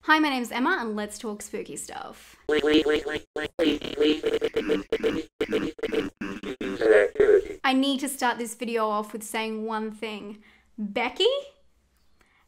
Hi, my name's Emma and let's talk spooky stuff. I need to start this video off with saying one thing. Becky?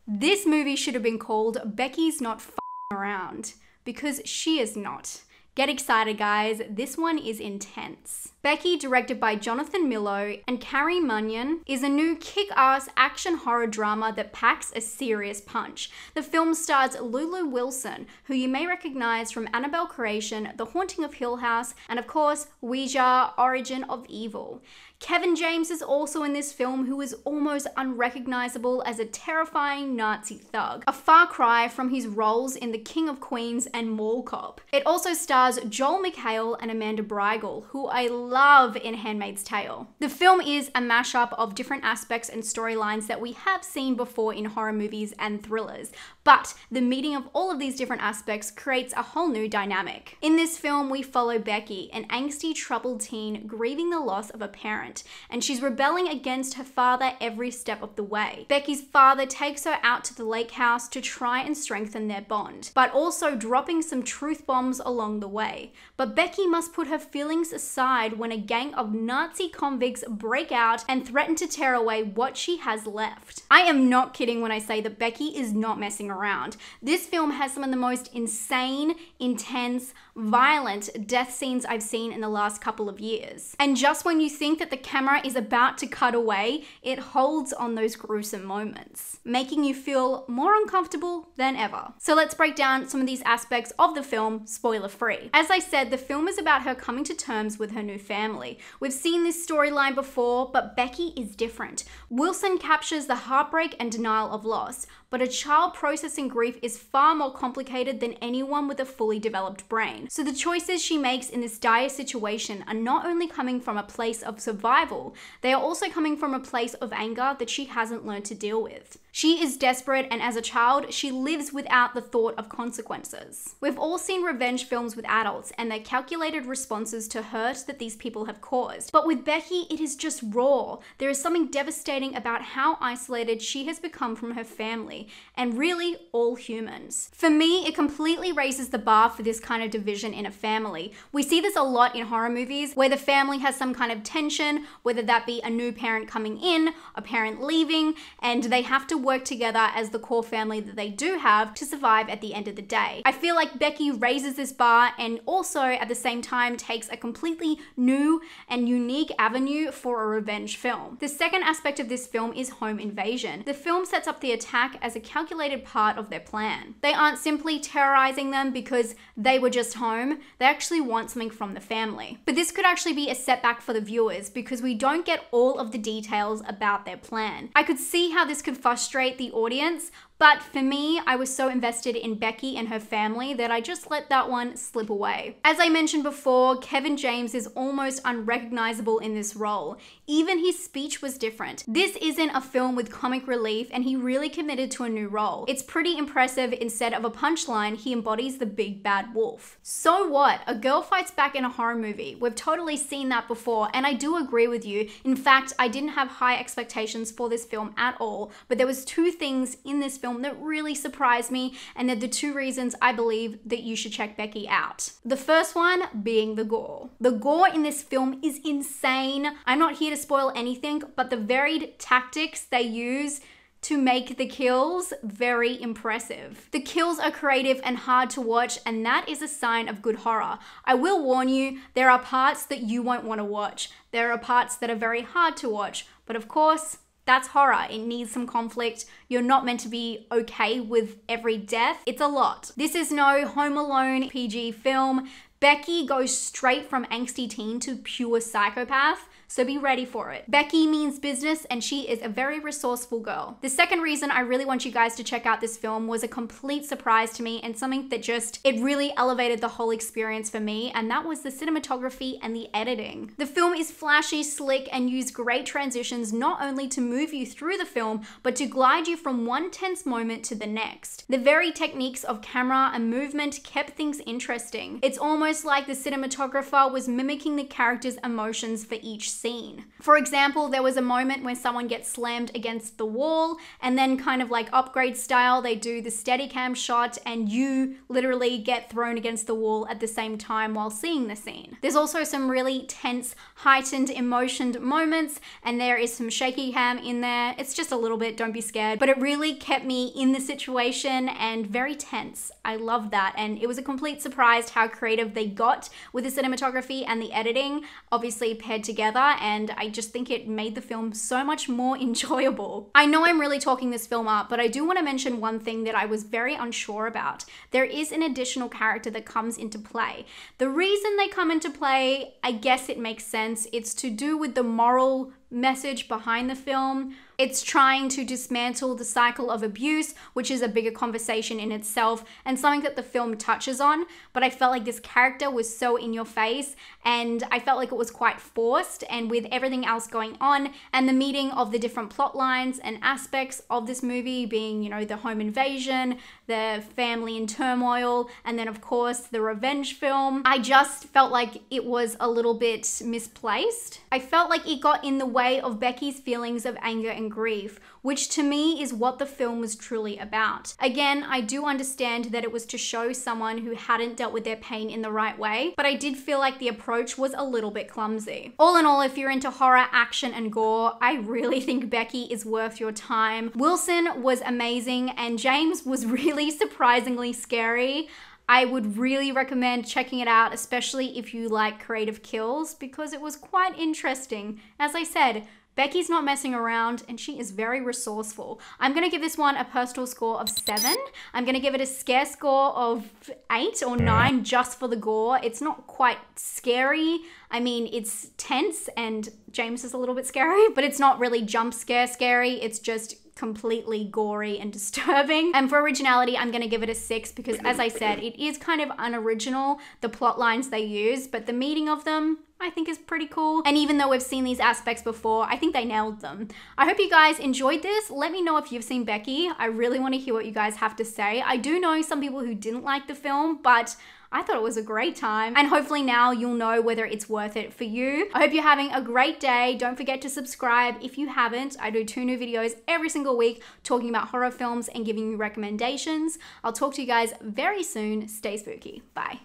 This movie should have been called Becky's Not F***ing Around, because she is not. Get excited, guys. This one is intense. Becky, directed by Jonathan Millo and Carrie Munyon, is a new kick-ass action horror drama that packs a serious punch. The film stars Lulu Wilson, who you may recognize from Annabelle Creation, The Haunting of Hill House, and of course, Ouija, Origin of Evil. Kevin James is also in this film, who is almost unrecognizable as a terrifying Nazi thug, a far cry from his roles in The King of Queens and Mall Cop. It also stars Joel McHale and Amanda Brigel, who I love in Handmaid's Tale. The film is a mashup of different aspects and storylines that we have seen before in horror movies and thrillers, but the meeting of all of these different aspects creates a whole new dynamic. In this film, we follow Becky, an angsty, troubled teen grieving the loss of a parent, and she's rebelling against her father every step of the way. Becky's father takes her out to the lake house to try and strengthen their bond, but also dropping some truth bombs along the way. But Becky must put her feelings aside when a gang of Nazi convicts break out and threaten to tear away what she has left. I am not kidding when I say that Becky is not messing around. This film has some of the most insane, intense, violent death scenes I've seen in the last couple of years. And just when you think that the camera is about to cut away, it holds on those gruesome moments, making you feel more uncomfortable than ever. So let's break down some of these aspects of the film, spoiler free. As I said, the film is about her coming to terms with her new family. We've seen this storyline before, but Becky is different. Wilson captures the heartbreak and denial of loss, but a child processing grief is far more complicated than anyone with a fully developed brain. So the choices she makes in this dire situation are not only coming from a place of survival, they are also coming from a place of anger that she hasn't learned to deal with. She is desperate, and as a child, she lives without the thought of consequences. We've all seen revenge films with adults and their calculated responses to hurt that these people have caused. But with Becky, it is just raw. There is something devastating about how isolated she has become from her family, and really all humans. For me, it completely raises the bar for this kind of division in a family. We see this a lot in horror movies, where the family has some kind of tension, whether that be a new parent coming in, a parent leaving, and they have to work together as the core family that they do have to survive at the end of the day. I feel like Becky raises this bar and also at the same time takes a completely new and unique avenue for a revenge film. The second aspect of this film is home invasion. The film sets up the attack as a calculated part of their plan. They aren't simply terrorizing them because they were just home, they actually want something from the family. But this could actually be a setback for the viewers because we don't get all of the details about their plan. I could see how this could frustrate the audience, but for me, I was so invested in Becky and her family that I just let that one slip away. As I mentioned before, Kevin James is almost unrecognizable in this role. Even his speech was different. This isn't a film with comic relief, and he really committed to a new role. It's pretty impressive. Instead of a punchline, he embodies the big bad wolf. So what? A girl fights back in a horror movie. We've totally seen that before, and I do agree with you. In fact, I didn't have high expectations for this film at all, but there was two things in this film that really surprised me, and they're the two reasons I believe that you should check Becky out. The first one being the gore. The gore in this film is insane. I'm not here to spoil anything, but the varied tactics they use to make the kills very impressive. The kills are creative and hard to watch, and that is a sign of good horror. I will warn you, there are parts that you won't want to watch. There are parts that are very hard to watch, but of course, that's horror. It needs some conflict. You're not meant to be okay with every death. It's a lot. This is no Home Alone PG film. Becky goes straight from angsty teen to pure psychopath, so be ready for it. Becky means business, and she is a very resourceful girl. The second reason I really want you guys to check out this film was a complete surprise to me, and something that it really elevated the whole experience for me, and that was the cinematography and the editing. The film is flashy, slick, and used great transitions not only to move you through the film, but to glide you from one tense moment to the next. The very techniques of camera and movement kept things interesting. It's almost like the cinematographer was mimicking the characters' emotions for each scene. For example, there was a moment when someone gets slammed against the wall, and then kind of like Upgrade style, they do the Steadicam shot and you literally get thrown against the wall at the same time while seeing the scene. There's also some really tense, heightened, emotioned moments, and there is some shaky cam in there. It's just a little bit, don't be scared, but it really kept me in the situation and very tense. I loved that, and it was a complete surprise how creative they got with the cinematography and the editing, obviously paired together, and I just think it made the film so much more enjoyable. I know I'm really talking this film up, but I do want to mention one thing that I was very unsure about. There is an additional character that comes into play. The reason they come into play, I guess it makes sense. It's to do with the moral message behind the film. It's trying to dismantle the cycle of abuse, which is a bigger conversation in itself and something that the film touches on. But I felt like this character was so in your face, and I felt like it was quite forced, and with everything else going on and the meeting of the different plot lines and aspects of this movie being, you know, the home invasion, the family in turmoil, and then of course the revenge film, I just felt like it was a little bit misplaced. I felt like it got in the way of Becky's feelings of anger and grief, which to me is what the film was truly about. Again, I do understand that it was to show someone who hadn't dealt with their pain in the right way, but I did feel like the approach was a little bit clumsy. All in all, if you're into horror, action, and gore, I really think Becky is worth your time. Wilson was amazing, and James was really surprisingly scary. I would really recommend checking it out, especially if you like creative kills, because it was quite interesting. As I said, Becky's not messing around, and she is very resourceful. I'm gonna give this one a personal score of 7. I'm gonna give it a scare score of 8 or 9 just for the gore. It's not quite scary. I mean, it's tense, and James is a little bit scary, but it's not really jump scare scary. It's just completely gory and disturbing. And for originality, I'm gonna give it a 6 because, as I said, it is kind of unoriginal, the plot lines they use, but the meaning of them, I think, is pretty cool. And even though we've seen these aspects before, I think they nailed them. I hope you guys enjoyed this. Let me know if you've seen Becky. I really want to hear what you guys have to say. I do know some people who didn't like the film, but I thought it was a great time, and hopefully now you'll know whether it's worth it for you. I hope you're having a great day. Don't forget to subscribe if you haven't. I do 2 new videos every single week talking about horror films and giving you recommendations. I'll talk to you guys very soon. Stay spooky. Bye.